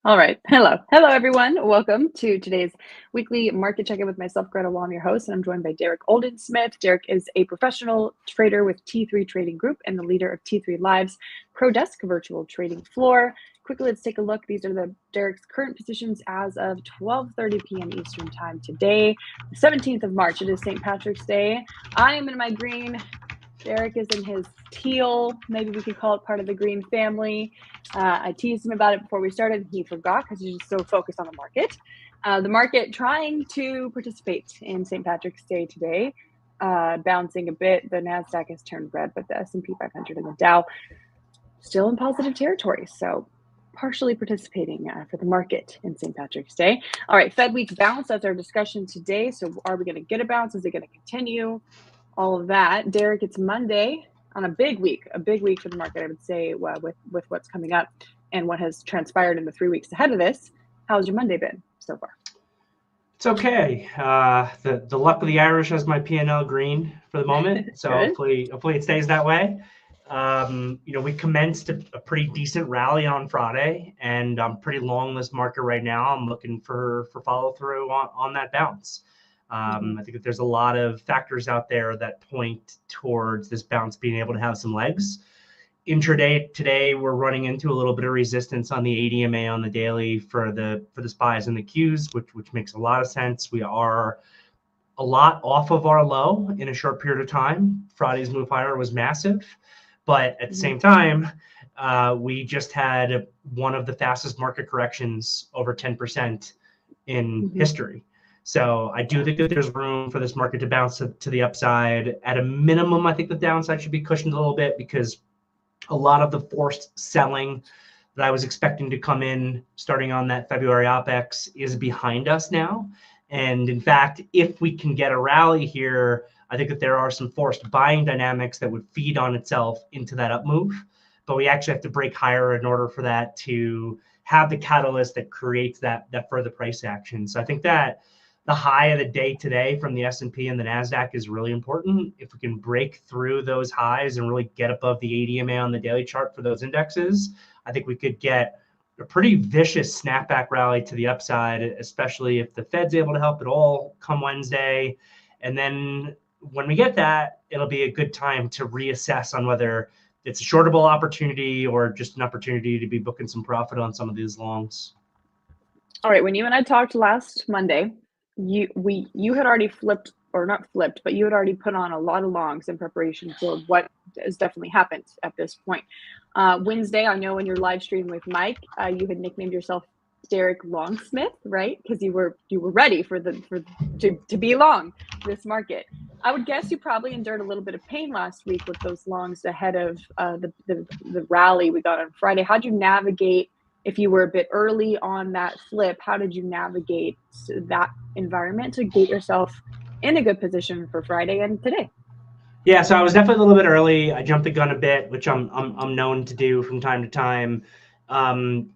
All right. Hello, everyone. Welcome to today's weekly market check-in with myself, Greta Wall. I'm your host, and I'm joined by Derrick Oldensmith. Derrick is a professional trader with T3 Trading Group and the leader of T3 Live's Pro Desk virtual trading floor. Quickly, let's take a look. These are Derrick's current positions as of 12:30 p.m. Eastern Time today, the 17th of March. It is St. Patrick's Day. I am in my green. Derrick is in his teal. Maybe we could call it part of the green family. I teased him about it before we started. He forgot because he's just so focused on the market. The market trying to participate in St. Patrick's Day today, bouncing a bit. The NASDAQ has turned red, but the S&P 500 and the Dow still in positive territory. So partially participating for the market in St. Patrick's Day. All right, Fed week bounce. That's our discussion today. So are we going to get a bounce? Is it going to continue? All of that. Derrick, it's Monday on a big week for the market, I would say, with what's coming up and what has transpired in the 3 weeks ahead of this. How's your Monday been so far? It's okay. The luck of the Irish has my P&L green for the moment, so hopefully it stays that way. We commenced a pretty decent rally on Friday, and I'm pretty long this market right now. I'm looking for follow through on that bounce. I think that there's a lot of factors out there that point towards this bounce being able to have some legs. Intraday today, we're running into a little bit of resistance on the ADMA on the daily for the SPYs and the Qs, which makes a lot of sense. We are a lot off of our low in a short period of time. Friday's move higher was massive, but at the same time, we just had one of the fastest market corrections, over 10% in history. So I do think that there's room for this market to bounce to the upside. At a minimum, I think the downside should be cushioned a little bit because a lot of the forced selling that I was expecting to come in starting on that February OPEX is behind us now. And in fact, if we can get a rally here, I think that there are some forced buying dynamics that would feed on itself into that up move. But we actually have to break higher in order for that to have the catalyst that creates that further price action. So I think that the high of the day today from the S&P and the NASDAQ is really important. If we can break through those highs and really get above the ADMA on the daily chart for those indexes, I think we could get a pretty vicious snapback rally to the upside, especially if the Fed's able to help at all come Wednesday. And then when we get that, it'll be a good time to reassess on whether it's a shortable opportunity or just an opportunity to be booking some profit on some of these longs. All right, when you and I talked last Monday, you had already flipped, or not flipped, but you had already put on a lot of longs in preparation for what has definitely happened at this point. Wednesday, I know in your live stream with Mike, you had nicknamed yourself Derrick Longsmith, right? Because you were ready to be long this market. I would guess you probably endured a little bit of pain last week with those longs ahead of the rally we got on Friday. How'd you navigate? If you were a bit early on that flip, how did you navigate that environment to get yourself in a good position for Friday and today? Yeah, so I was definitely a little bit early. I jumped the gun a bit, which I'm known to do from time to time.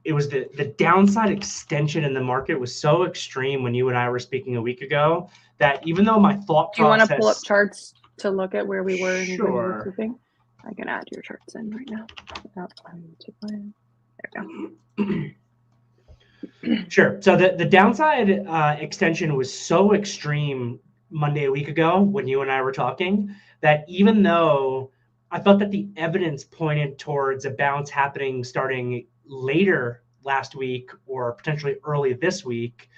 It was the downside extension in the market was so extreme when you and I were speaking a week ago that even though my thought process... Do you want to pull up charts to look at where we were? Sure. I can add your charts in right now. There we go. Sure. So the downside extension was so extreme Monday a week ago when you and I were talking that even though I felt that the evidence pointed towards a bounce happening starting later last week or potentially early this week,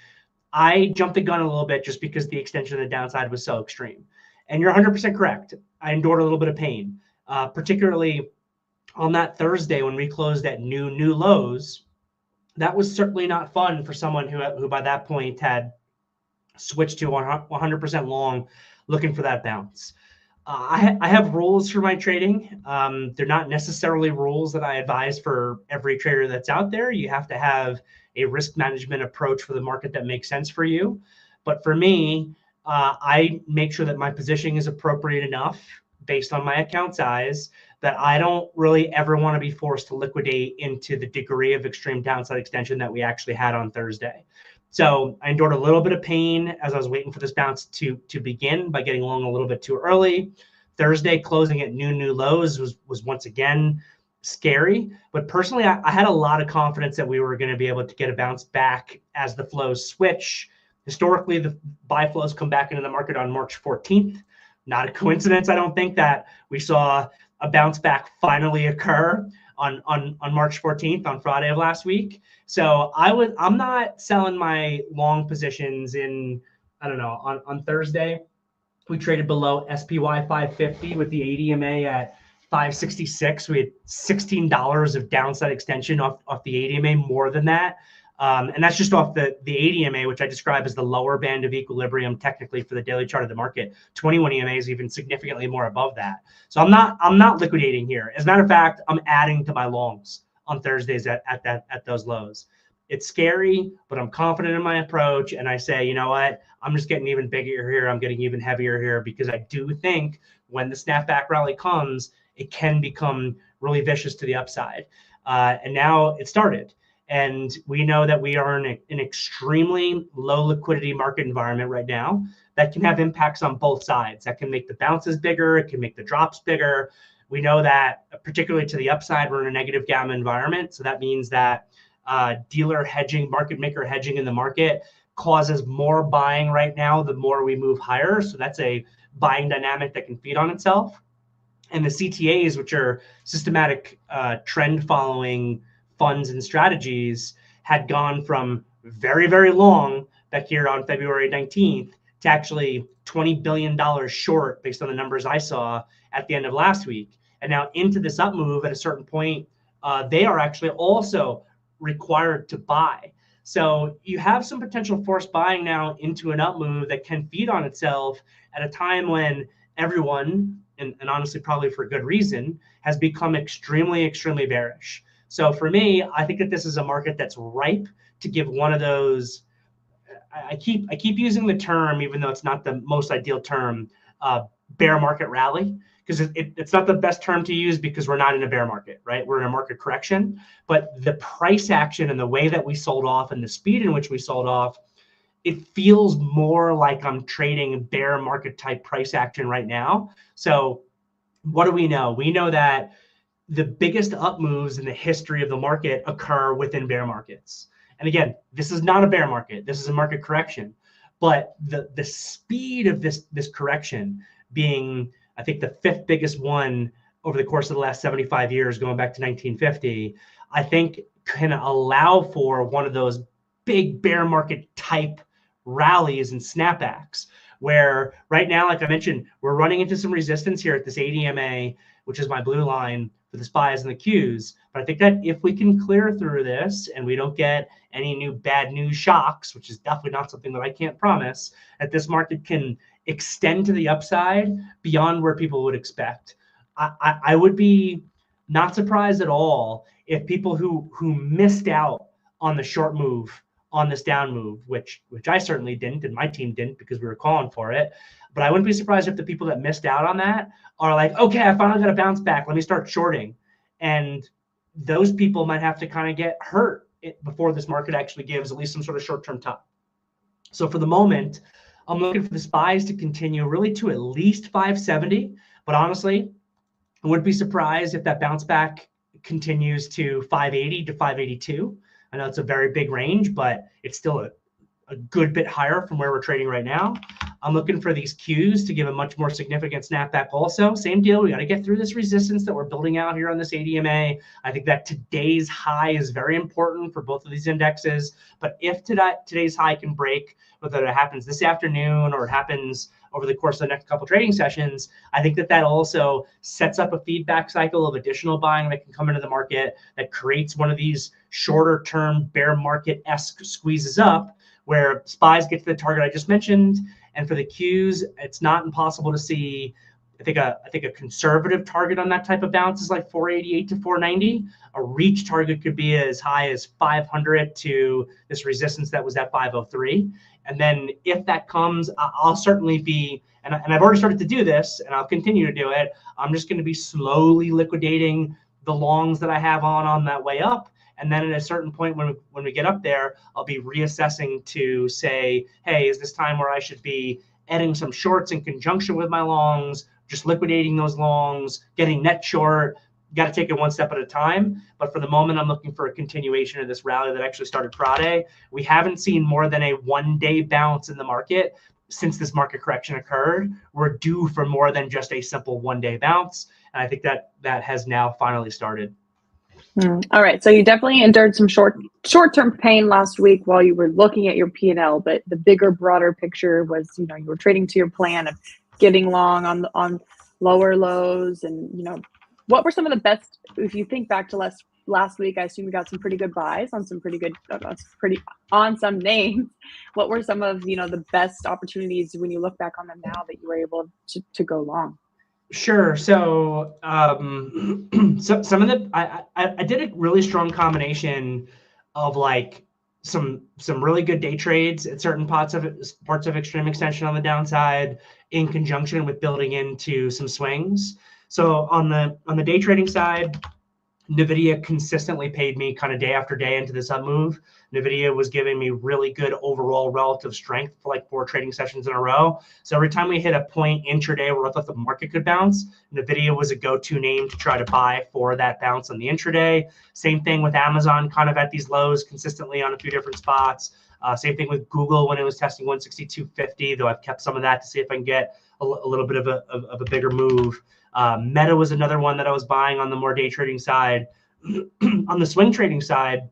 I jumped the gun a little bit just because the extension of the downside was so extreme. And you're 100% correct. I endured a little bit of pain, particularly on that Thursday when we closed at new lows. That was certainly not fun for someone who by that point had switched to 100% long, looking for that bounce. I have rules for my trading. They're not necessarily rules that I advise for every trader that's out there. You have to have a risk management approach for the market that makes sense for you. But for me, I make sure that my positioning is appropriate enough based on my account size that I don't really ever want to be forced to liquidate into the degree of extreme downside extension that we actually had on Thursday. So I endured a little bit of pain as I was waiting for this bounce to begin by getting long a little bit too early. Thursday closing at new lows was once again scary. But personally, I had a lot of confidence that we were going to be able to get a bounce back as the flows switch. Historically, the buy flows come back into the market on March 14th. Not a coincidence, I don't think, that we saw a bounce back finally occur on March 14th, on Friday of last week. So I'm not selling my long positions in, I don't know, on Thursday. We traded below SPY 550 with the ADMA at 566. We had $16 of downside extension off the ADMA, more than that. And that's just off the ADMA, which I describe as the lower band of equilibrium technically for the daily chart of the market. 21 EMA is even significantly more above that. So I'm not liquidating here. As a matter of fact, I'm adding to my longs on Thursdays at those lows. It's scary, but I'm confident in my approach. And I say, you know what? I'm just getting even bigger here. I'm getting even heavier here, because I do think when the snapback rally comes, it can become really vicious to the upside. And now it started. And we know that we are in an extremely low liquidity market environment right now that can have impacts on both sides. That can make the bounces bigger. It can make the drops bigger. We know that particularly to the upside, we're in a negative gamma environment. So that means that dealer hedging, market maker hedging in the market causes more buying right now the more we move higher. So that's a buying dynamic that can feed on itself. And the CTAs, which are systematic trend following funds and strategies, had gone from very, very long back here on February 19th to actually $20 billion short based on the numbers I saw at the end of last week. And now into this up move at a certain point, they are actually also required to buy. So you have some potential forced buying now into an up move that can feed on itself at a time when everyone, and honestly probably for good reason, has become extremely, extremely bearish. So for me, I think that this is a market that's ripe to give one of those, I keep using the term, even though it's not the most ideal term, bear market rally, because it's not the best term to use because we're not in a bear market, right? We're in a market correction. But the price action and the way that we sold off and the speed in which we sold off, it feels more like I'm trading bear market type price action right now. So what do we know? We know that the biggest up moves in the history of the market occur within bear markets. And again, this is not a bear market. This is a market correction. But the speed of this correction being, I think, the fifth biggest one over the course of the last 75 years, going back to 1950, I think can allow for one of those big bear market type rallies and snapbacks, where right now, like I mentioned, we're running into some resistance here at this ADMA, which is my blue line for the SPYs and the Qs. But I think that if we can clear through this and we don't get any new bad news shocks, which is definitely not something that I can't promise, that this market can extend to the upside beyond where people would expect. I would be not surprised at all if people who missed out on the short move on this down move, which I certainly didn't, and my team didn't because we were calling for it. But I wouldn't be surprised if the people that missed out on that are like, okay, I finally got a bounce back. Let me start shorting. And those people might have to kind of get hurt before this market actually gives at least some sort of short-term top. So for the moment, I'm looking for the SPYs to continue really to at least 570. But honestly, I wouldn't be surprised if that bounce back continues to 580 to 582. I know it's a very big range, but it's still a good bit higher from where we're trading right now. I'm looking for these Qs to give a much more significant snapback also. Same deal. We got to get through this resistance that we're building out here on this ADMA. I think that today's high is very important for both of these indexes. But if today's high can break, whether it happens this afternoon or it happens over the course of the next couple trading sessions, I think that also sets up a feedback cycle of additional buying that can come into the market that creates one of these shorter term bear market-esque squeezes up where SPYs get to the target I just mentioned. And for the Qs, it's not impossible to see. I think a conservative target on that type of bounce is like 488 to 490. A reach target could be as high as 500 to this resistance that was at 503. And then if that comes, I'll certainly be, and I've already started to do this, and I'll continue to do it. I'm just going to be slowly liquidating the longs that I have on that way up. And then at a certain point when we get up there, I'll be reassessing to say, hey, is this time where I should be adding some shorts in conjunction with my longs, just liquidating those longs, getting net short, got to take it one step at a time. But for the moment, I'm looking for a continuation of this rally that actually started Friday. We haven't seen more than a 1 day bounce in the market since this market correction occurred. We're due for more than just a simple 1 day bounce. And I think that has now finally started. All right. So you definitely endured some short-term pain last week while you were looking at your P&L, but the bigger, broader picture was, you were trading to your plan of getting long on lower lows. And, what were some of the best, if you think back to last week, I assume you got some pretty good buys on some on some names. What were some of, the best opportunities when you look back on them now that you were able to go long? Sure. So, some of the I did a really strong combination of like some really good day trades at certain parts of extreme extension on the downside, in conjunction with building into some swings. So on the day trading side, NVIDIA consistently paid me kind of day after day into this up move. NVIDIA was giving me really good overall relative strength for like 4 trading sessions in a row. So every time we hit a point intraday where I thought the market could bounce, NVIDIA was a go-to name to try to buy for that bounce on the intraday. Same thing with Amazon, kind of at these lows consistently on a few different spots. Same thing with Google when it was testing 162.50, though I've kept some of that to see if I can get a little bit of a bigger move. Meta was another one that I was buying on the more day trading side. On the swing trading side,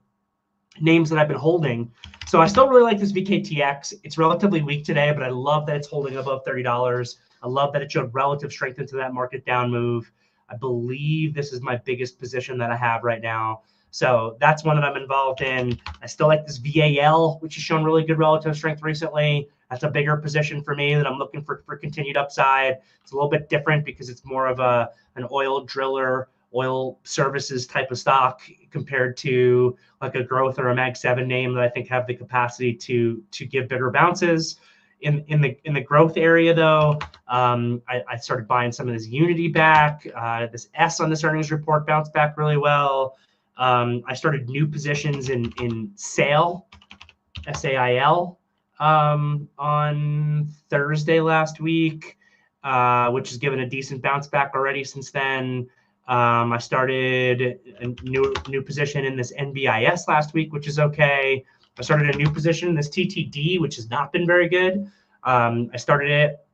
names that I've been holding. So I still really like this VKTX. It's relatively weak today, but I love that it's holding above $30. I love that it showed relative strength into that market down move. I believe this is my biggest position that I have right now. So that's one that I'm involved in. I still like this VAL, which has shown really good relative strength recently. That's a bigger position for me that I'm looking for continued upside. It's a little bit different because it's more of an oil driller, oil services type of stock compared to like a growth or a Mag 7 name that I think have the capacity to give bigger bounces. In the growth area though, I started buying some of this Unity back. This S on this earnings report bounced back really well. I started new positions in SAIL, SAIL, on Thursday last week, which has given a decent bounce back already since then. I started a new position in this NBIS last week, which is okay. I started a new position in this TTD, which has not been very good. I started it,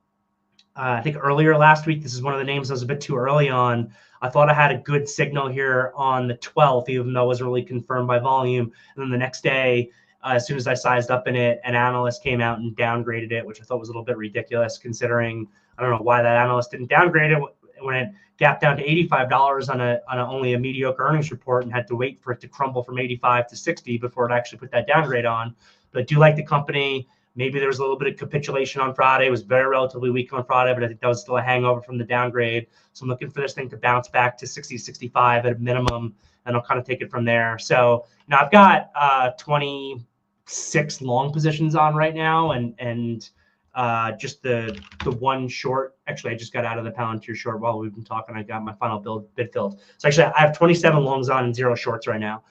I think earlier last week. This is one of the names I was a bit too early on. I thought I had a good signal here on the 12th, even though it wasn't really confirmed by volume. And then the next day, as soon as I sized up in it, an analyst came out and downgraded it, which I thought was a little bit ridiculous considering I don't know why that analyst didn't downgrade it when it gapped down to $85 on only a mediocre earnings report and had to wait for it to crumble from 85 to 60 before it actually put that downgrade on. But I do like the company. Maybe there was a little bit of capitulation on Friday. It was very relatively weak on Friday, but I think that was still a hangover from the downgrade. So I'm looking for this thing to bounce back to 60, 65 at a minimum, and I'll kind of take it from there. So now I've got 26 long positions on right now, and just the one short. Actually, I just got out of the Palantir short while we've been talking. I got my final bid filled. So actually, I have 27 longs on and 0 shorts right now.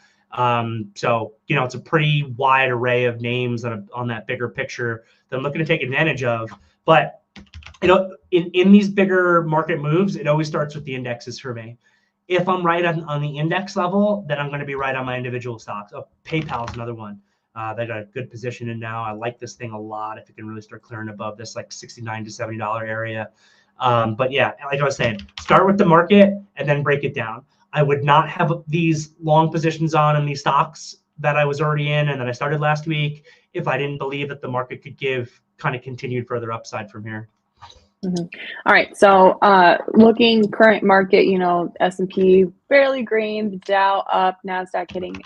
So, it's a pretty wide array of names on that bigger picture that I'm looking to take advantage of. But, in these bigger market moves, it always starts with the indexes for me. If I'm right on the index level, then I'm going to be right on my individual stocks. PayPal is another one. They got a good position in now. I like this thing a lot if it can really start clearing above this like $69 to $70 area. But yeah, like I was saying, start with the market and then break it down. I would not have these long positions on in these stocks that I was already in and that I started last week if I didn't believe that the market could give kind of continued further upside from here. Mm-hmm. All right. So looking current market, S&P fairly green, the Dow up, NASDAQ hitting,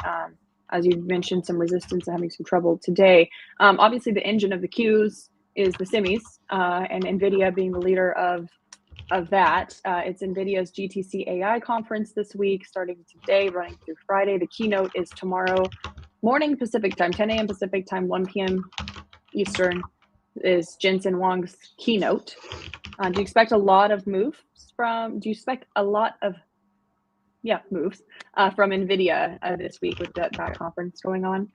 as you mentioned, some resistance and having some trouble today. Obviously, the engine of the Qs is the semis, and NVIDIA being the leader of that. It's NVIDIA's GTC AI conference this week, starting today, running through Friday. The keynote is tomorrow morning Pacific time, 10 a.m. Pacific time, 1 p.m. Eastern is Jensen Huang's keynote. Do you expect a lot of moves from NVIDIA this week with that conference going on?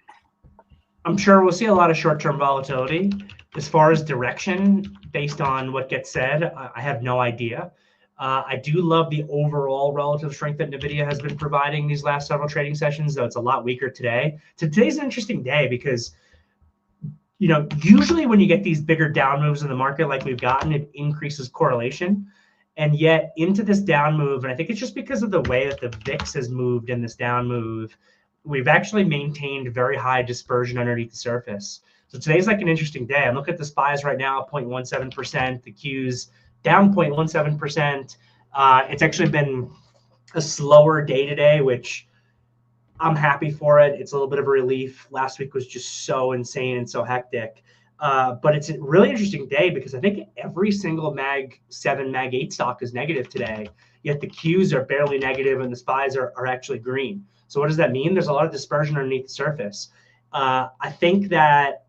I'm sure we'll see a lot of short-term volatility. As far as direction, based on what gets said, I have no idea. I do love the overall relative strength that NVIDIA has been providing these last several trading sessions, though it's a lot weaker today. Today's an interesting day because, usually when you get these bigger down moves in the market like we've gotten, it increases correlation. And yet into this down move, and I think it's just because of the way that the VIX has moved in this down move, we've actually maintained very high dispersion underneath the surface. So today's like an interesting day. I'm looking at the SPYs right now, 0.17%, the Qs down 0.17%. It's actually been a slower day today, which I'm happy for it. It's a little bit of a relief. Last week was just so insane and so hectic. But it's a really interesting day because I think every single Mag 7, Mag 8 stock is negative today, yet the Qs are barely negative and the SPYs are actually green. So what does that mean? There's a lot of dispersion underneath the surface. I think that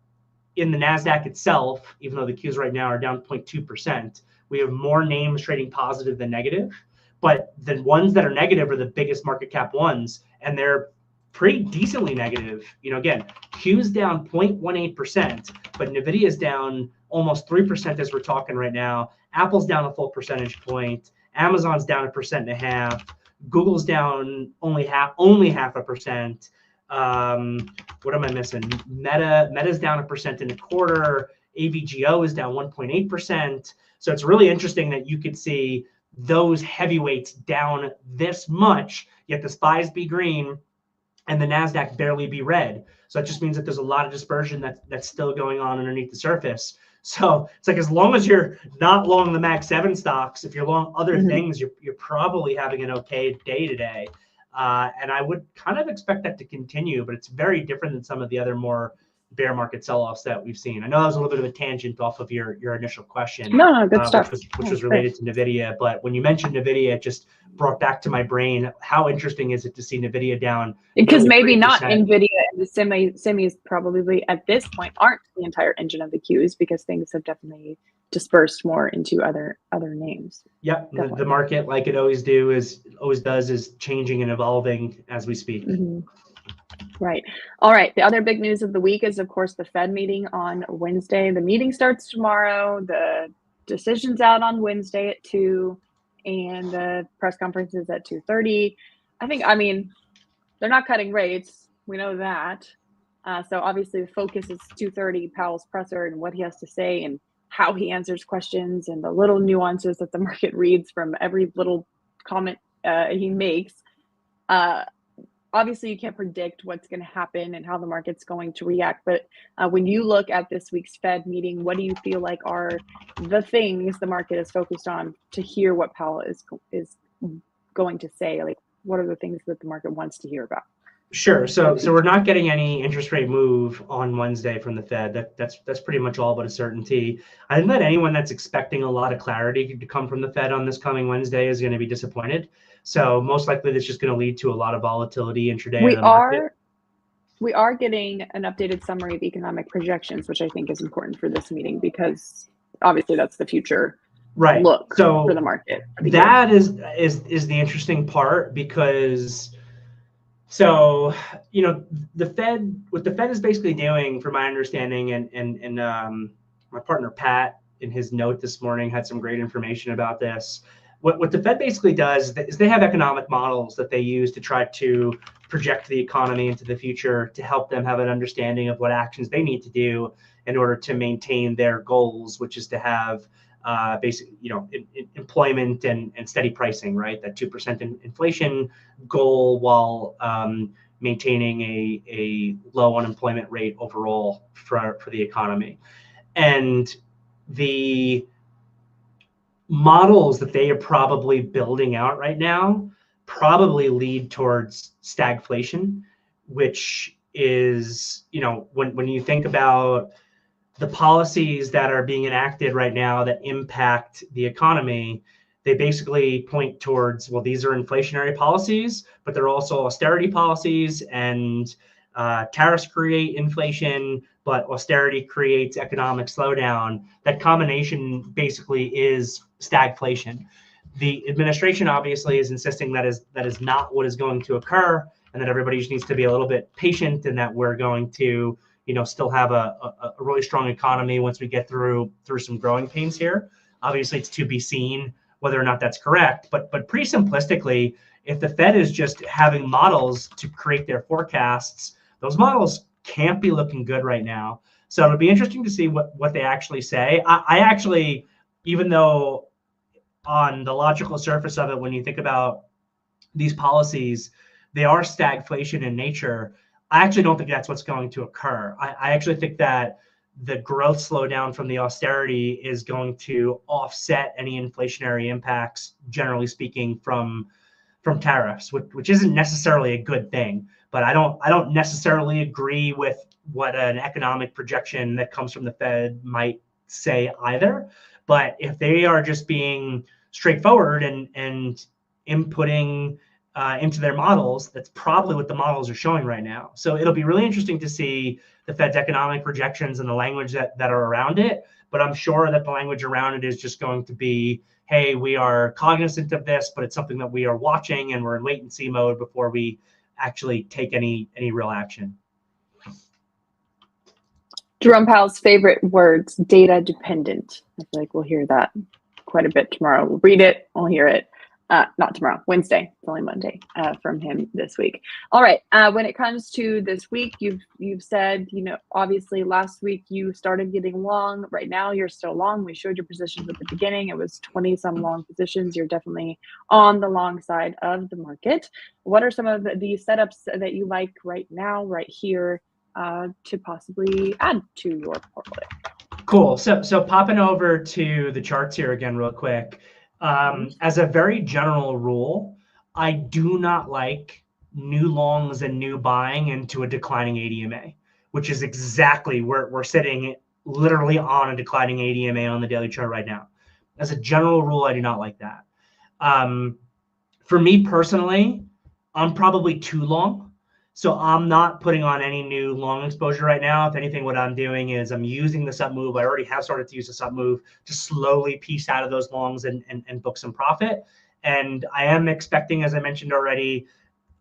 in the NASDAQ itself, even though the Qs right now are down 0.2%, we have more names trading positive than negative. But the ones that are negative are the biggest market cap ones, and they're pretty decently negative. Again, Q's down 0.18%, but NVIDIA is down almost 3% as we're talking right now. Apple's down a full percentage point. Amazon's down 1.5%. Google's down only half a percent. What am I missing? Meta's down 1.25%. AVGO is down 1.8%. So it's really interesting that you could see those heavyweights down this much, yet the SPYs be green and the NASDAQ barely be red. So that just means that there's a lot of dispersion that's still going on underneath the surface. So it's like, as long as you're not long the Mag 7 stocks, if you're long other things, you're probably having an okay day today. And I would kind of expect that to continue, but it's very different than some of the other more bear market sell-offs that we've seen. I know that was a little bit of a tangent off of your initial question, No, good stuff. which was related to NVIDIA. But when you mentioned NVIDIA, it just brought back to my brain how interesting is it to see NVIDIA down? Because maybe 3%. Not NVIDIA and the semis probably at this point aren't the entire engine of the Qs, because things have definitely dispersed more into other names. Yep, the market, like it always does, is changing and evolving as we speak. Right. All right. The other big news of the week is, of course, the Fed meeting on Wednesday. The meeting starts tomorrow. The decision's out on Wednesday at 2, and the press conference is at 2:30. I mean, they're not cutting rates. We know that. So obviously the focus is 2:30, Powell's presser, and what he has to say and how he answers questions and the little nuances that the market reads from every little comment he makes. Obviously, you can't predict what's going to happen and how the market's going to react. But when you look at this week's Fed meeting, what do you feel like are the things the market is focused on to hear what Powell is going to say? Like, what are the things that the market wants to hear about? Sure. So we're not getting any interest rate move on Wednesday from the Fed. That's pretty much all but a certainty. I think that anyone that's expecting a lot of clarity to come from the Fed on this coming Wednesday is going to be disappointed. So most likely that's just going to lead to a lot of volatility intraday in the market. We are getting an updated summary of economic projections, which I think is important for this meeting, because obviously that's the future look for the market. That is the interesting part, because the Fed, what the Fed is basically doing, from my understanding, and my partner Pat in his note this morning had some great information about this. What the Fed basically does is they have economic models that they use to try to project the economy into the future, to help them have an understanding of what actions they need to do in order to maintain their goals, which is to have employment and steady pricing, right? That 2% inflation goal, while maintaining a low unemployment rate overall for the economy. And the models that they are probably building out right now probably lead towards stagflation, which is, when you think about the policies that are being enacted right now that impact the economy, they basically point towards, well, these are inflationary policies, but they're also austerity policies, and tariffs create inflation, but austerity creates economic slowdown. That combination basically is stagflation. The administration obviously is insisting that is not what is going to occur, and that everybody just needs to be a little bit patient, and that we're going to still have a really strong economy once we get through some growing pains here. Obviously, it's to be seen whether or not that's correct. But pretty simplistically, if the Fed is just having models to create their forecasts, those models can't be looking good right now. So it'll be interesting to see what they actually say. I actually, even though on the logical surface of it, when you think about these policies, they are stagflation in nature. I actually don't think that's what's going to occur. I actually think that the growth slowdown from the austerity is going to offset any inflationary impacts, generally speaking, from tariffs, which isn't necessarily a good thing. But I don't necessarily agree with what an economic projection that comes from the Fed might say either. But if they are just being straightforward and inputting into their models, that's probably what the models are showing right now. So it'll be really interesting to see the Fed's economic projections and the language that are around it. But I'm sure that the language around it is just going to be, hey, we are cognizant of this, but it's something that we are watching and we're in wait and see mode before we actually take any real action. Jerome Powell's favorite words, data dependent. I feel like we'll hear that quite a bit tomorrow. We'll read it, we'll hear it. Not tomorrow, Wednesday. It's only Monday from him this week. All right. When it comes to this week, you've said, obviously last week you started getting long. Right now you're still long. We showed your positions at the beginning. It was 20 some long positions. You're definitely on the long side of the market. What are some of the setups that you like right now, right here, to possibly add to your portfolio? Cool. So popping over to the charts here again real quick. As a very general rule, I do not like new longs and new buying into a declining ADMA, which is exactly where we're sitting literally on a declining ADMA on the daily chart right now. As a general rule, I do not like that. For me personally, I'm probably too long. So I'm not putting on any new long exposure right now. If anything, what I'm doing is I'm using the sub move. I already have started to use the sub move to slowly piece out of those longs and book some profit. And I am expecting, as I mentioned already,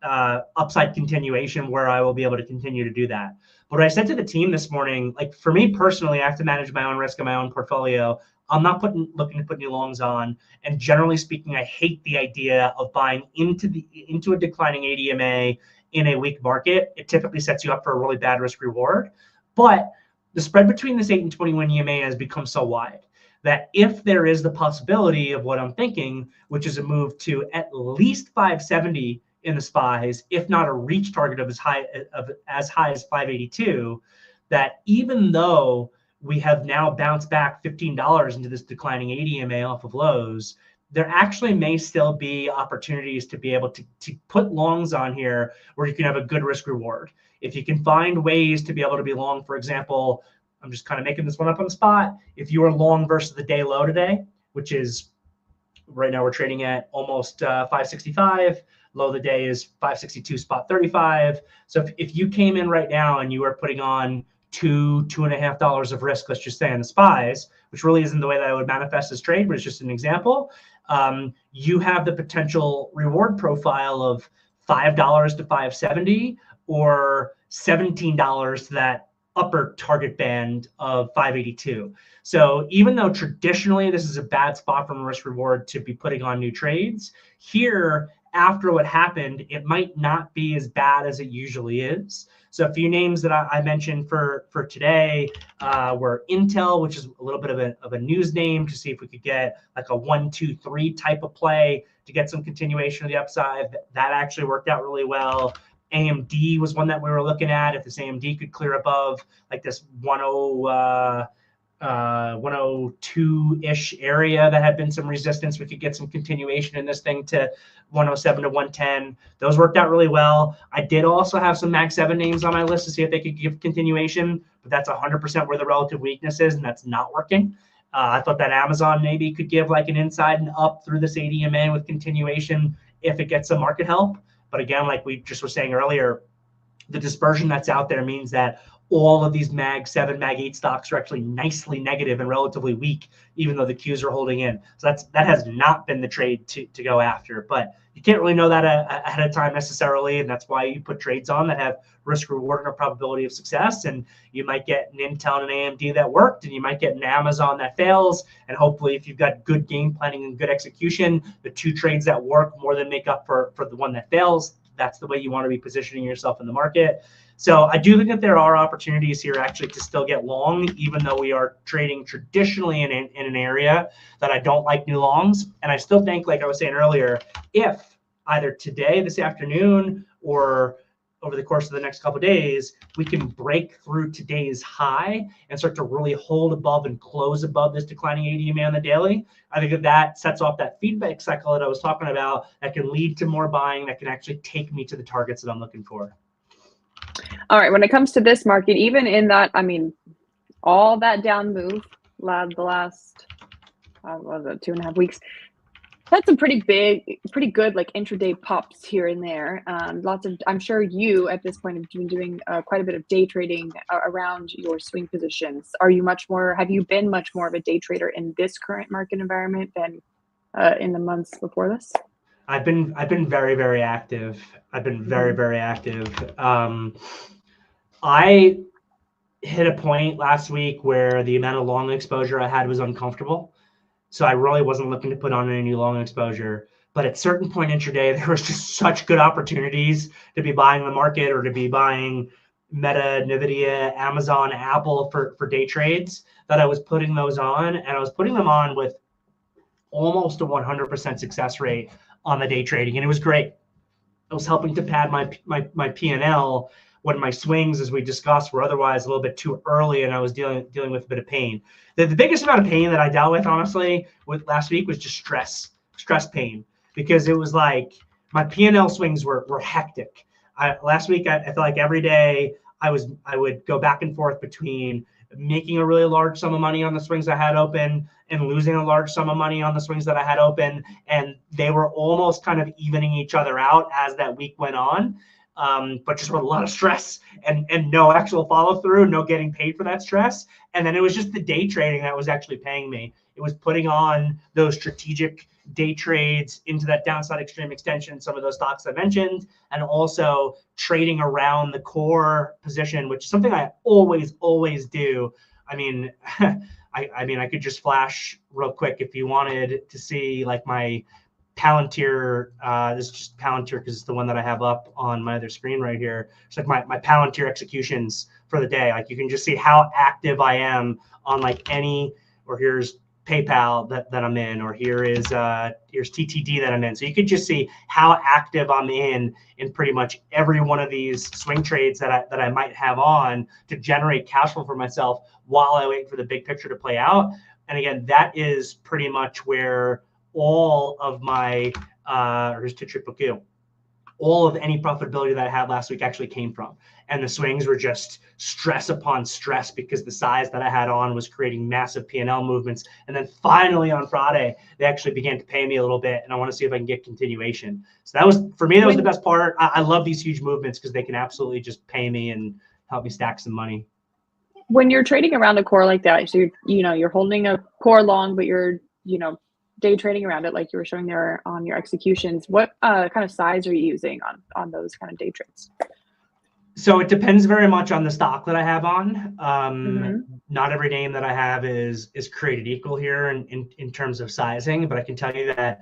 upside continuation where I will be able to continue to do that. But what I said to the team this morning, like for me personally, I have to manage my own risk in my own portfolio. I'm not looking to put new longs on. And generally speaking, I hate the idea of buying into a declining ADMA in a weak market. It typically sets you up for a really bad risk reward. But the spread between this 8 and 21 EMA has become so wide that if there is the possibility of what I'm thinking, which is a move to at least 570 in the SPYs, if not a reach target of as high as 582, that even though we have now bounced back $15 into this declining ADMA off of lows, there actually may still be opportunities to be able to put longs on here where you can have a good risk reward. If you can find ways to be able to be long, for example, I'm just kind of making this one up on the spot. If you are long versus the day low today, which is right now we're trading at almost 565, low of the day is 562 spot 35. So if you came in right now and you are putting on $2.5 of risk, let's just say on the SPYs, which really isn't the way that I would manifest this trade, but it's just an example. You have the potential reward profile of $5 to 570 or $17 to that upper target band of 582. So even though traditionally this is a bad spot from a risk reward to be putting on new trades, here after what happened, it might not be as bad as it usually is. So a few names that I mentioned for today were Intel, which is a little bit of a news name to see if we could get like a 1, 2, 3 type of play to get some continuation of the upside. That actually worked out really well. AMD was one that we were looking at. If this AMD could clear above like this 102-ish area that had been some resistance, we could get some continuation in this thing to 107 to 110. Those worked out really well. I did also have some Mag 7 names on my list to see if they could give continuation, but that's 100% where the relative weakness is, and that's not working. I thought that Amazon maybe could give like an inside and up through this ADMA with continuation if it gets some market help. But again, like we just were saying earlier, the dispersion that's out there means that all of these Mag 7, Mag 8 stocks are actually nicely negative and relatively weak, even though the Qs are holding in. So that has not been the trade to go after. But you can't really know that ahead of time necessarily, and that's why you put trades on that have risk reward and a probability of success. And you might get an Intel and an AMD that worked, and you might get an Amazon that fails. And hopefully, if you've got good game planning and good execution, the two trades that work more than make up for the one that fails. That's the way you want to be positioning yourself in the market. So I do think that there are opportunities here actually to still get long, even though we are trading traditionally in an area that I don't like new longs. And I still think, like I was saying earlier, if either today, this afternoon, or over the course of the next couple of days, we can break through today's high and start to really hold above and close above this declining ADMA on the daily, I think that sets off that feedback cycle that I was talking about that can lead to more buying, that can actually take me to the targets that I'm looking for. All right, when it comes to this market, even in that, I mean, all that down move, the last, what was it, 2.5 weeks, had some pretty good like intraday pops here and there. Lots of, I'm sure you at this point have been doing quite a bit of day trading around your swing positions. Have you been much more of a day trader in this current market environment than in the months before this? I've been very, very active. I've been very, very active. I hit a point last week where the amount of long exposure I had was uncomfortable. So I really wasn't looking to put on any long exposure. But at certain point intraday, there was just such good opportunities to be buying the market or to be buying Meta, Nvidia, Amazon, Apple for day trades that I was putting those on. And I was putting them on with almost a 100% success rate on the day trading. And it was great. It was helping to pad my P&L when my swings, as we discussed, were otherwise a little bit too early, and I was dealing with a bit of pain. The biggest amount of pain that I dealt with, honestly, with last week was just stress pain, because it was like my P&L swings were hectic. Last week, I felt like every day I would go back and forth between making a really large sum of money on the swings I had open and losing a large sum of money on the swings that I had open. And they were almost kind of evening each other out as that week went on. But just with a lot of stress and no actual follow through, no getting paid for that stress. And then it was just the day trading that was actually paying me. It was putting on those strategic day trades into that downside extreme extension, some of those stocks I mentioned, and also trading around the core position, which is something I always do. I mean, I could just flash real quick if you wanted to see like my Palantir. This is just Palantir because it's the one that I have up on my other screen right here. It's like my Palantir executions for the day. Like you can just see how active I am on like any, or here's PayPal that I'm in, or here's TTD that I'm in. So you could just see how active I'm in pretty much every one of these swing trades that I might have on to generate cash flow for myself while I wait for the big picture to play out. And again, that is pretty much where all of my here's to triple Q. All of any profitability that I had last week actually came from. And the swings were just stress upon stress because the size that I had on was creating massive P&L movements. And then finally on Friday, they actually began to pay me a little bit. And I want to see if I can get continuation. So that was, for me, that was the best part. I love these huge movements because they can absolutely just pay me and help me stack some money. When you're trading around a core like that, so you're holding a core long, but you're, day trading around it, like you were showing there on your executions, what kind of size are you using on those kind of day trades? So it depends very much on the stock that I have on. Not every name that I have is created equal here in terms of sizing, but I can tell you that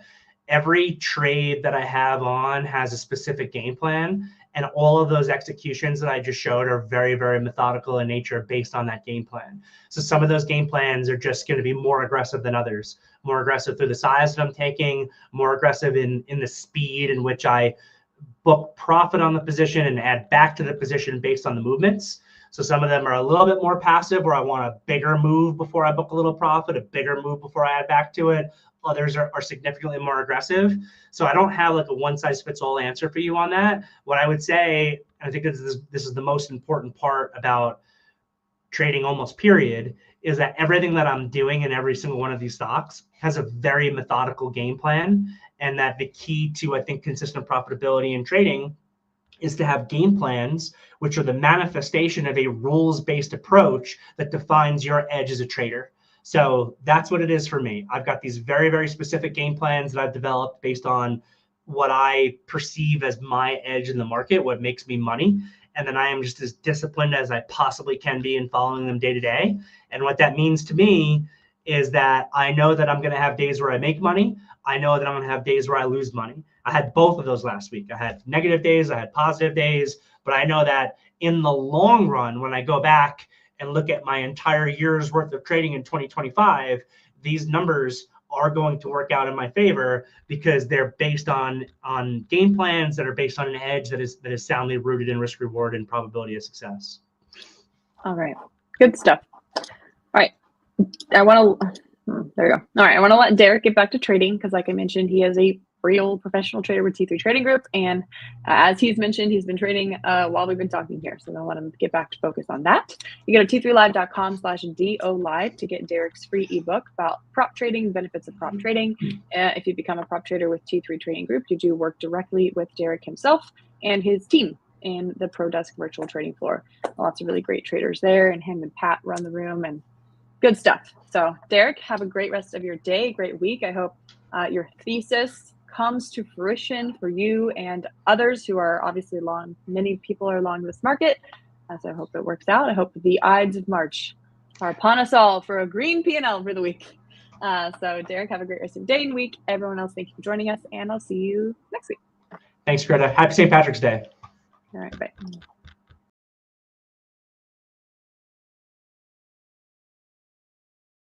every trade that I have on has a specific game plan, and all of those executions that I just showed are very, very methodical in nature based on that game plan. So some of those game plans are just going to be more aggressive than others, more aggressive through the size that I'm taking, more aggressive in the speed in which I book profit on the position and add back to the position based on the movements. So some of them are a little bit more passive where I want a bigger move before I book a little profit, a bigger move before I add back to it. Others are significantly more aggressive. So I don't have like a one size fits all answer for you on that. What I would say, and I think this is the most important part about trading almost period, is that everything that I'm doing in every single one of these stocks has a very methodical game plan. And that the key to, I think, consistent profitability in trading is to have game plans, which are the manifestation of a rules-based approach that defines your edge as a trader. So that's what it is for me. I've got these very, very specific game plans that I've developed based on what I perceive as my edge in the market, what makes me money. And then I am just as disciplined as I possibly can be in following them day to day. And what that means to me is that I know that I'm going to have days where I make money. I know that I'm going to have days where I lose money. I had both of those last week. I had negative days, I had positive days, but I know that in the long run, when I go back and look at my entire year's worth of trading in 2025, these numbers are going to work out in my favor because they're based on game plans that are based on an edge that is soundly rooted in risk reward and probability of success. All right, good stuff. All right, there you go. All right, I want to let Derrick get back to trading because, like I mentioned, he is a real professional trader with T3 Trading Group, and as he's mentioned, he's been trading while we've been talking here, so I'm gonna let him get back to focus on that. You go to t3live.com/DOLive to get Derrick's free ebook about prop trading, benefits of prop trading. If you become a prop trader with T3 Trading Group, you do work directly with Derrick himself and his team in the Pro Desk virtual trading floor. Lots of really great traders there, and him and Pat run the room, and good stuff. So Derrick, have a great rest of your day, great week. I hope your thesis comes to fruition for you and others who are obviously long. Many people are long this market. So I hope it works out. I hope the Ides of March are upon us all for a green P&L for the week. So Derrick, have a great rest of your day and week. Everyone else, thank you for joining us, and I'll see you next week. Thanks, Greta. Happy St. Patrick's Day. All right, bye.